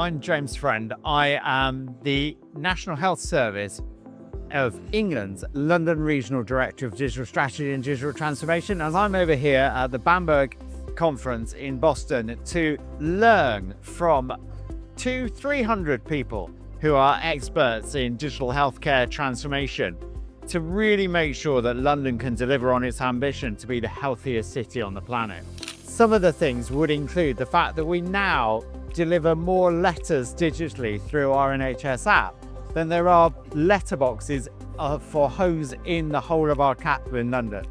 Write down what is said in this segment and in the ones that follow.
I'm James Friend. I am the National Health Service of England's London Regional Director of Digital Strategy and Digital Transformation, as I'm over here at the Bamberg Conference in Boston to learn from 300 people who are experts in digital healthcare transformation to really make sure that London can deliver on its ambition to be the healthiest city on the planet. Some of the things would include the fact that we now deliver more letters digitally through our NHS app than there are letterboxes for homes in the whole of our capital in London.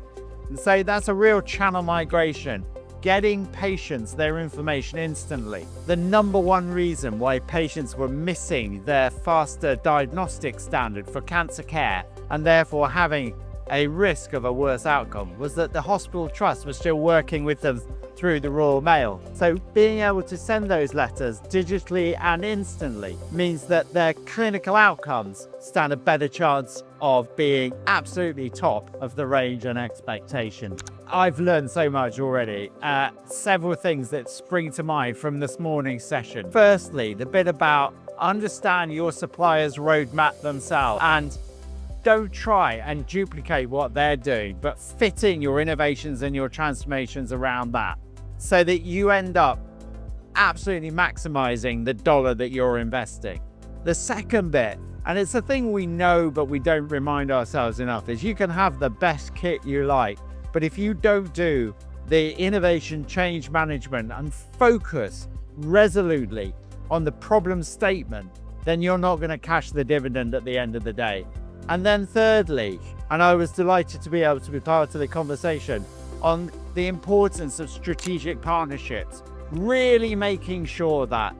And so that's a real channel migration, getting patients their information instantly. The number one reason why patients were missing their faster diagnostic standard for cancer care and therefore having a risk of a worse outcome was that the hospital trust was still working with them through the Royal Mail. So being able to send those letters digitally and instantly means that their clinical outcomes stand a better chance of being absolutely top of the range and expectation. I've learned so much already. Several things that spring to mind from this morning's session. Firstly, the bit about understand your supplier's roadmap themselves and don't try and duplicate what they're doing, but fit in your innovations and your transformations around that so that you end up absolutely maximizing the dollar that you're investing. The second bit, and it's a thing we know but we don't remind ourselves enough, is you can have the best kit you like, but if you don't do the innovation change management and focus resolutely on the problem statement, then you're not going to cash the dividend at the end of the day. And then thirdly, and I was delighted to be able to be part of the conversation on the importance of strategic partnerships, really making sure that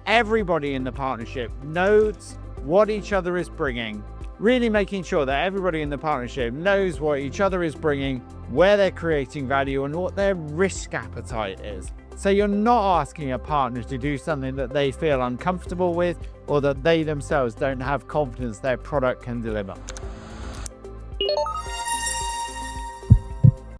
everybody in the partnership knows what each other is bringing, really making sure that everybody in the partnership knows what each other is bringing, where they're creating value and what their risk appetite is. So you're not asking a partner to do something that they feel uncomfortable with or that they themselves don't have confidence their product can deliver.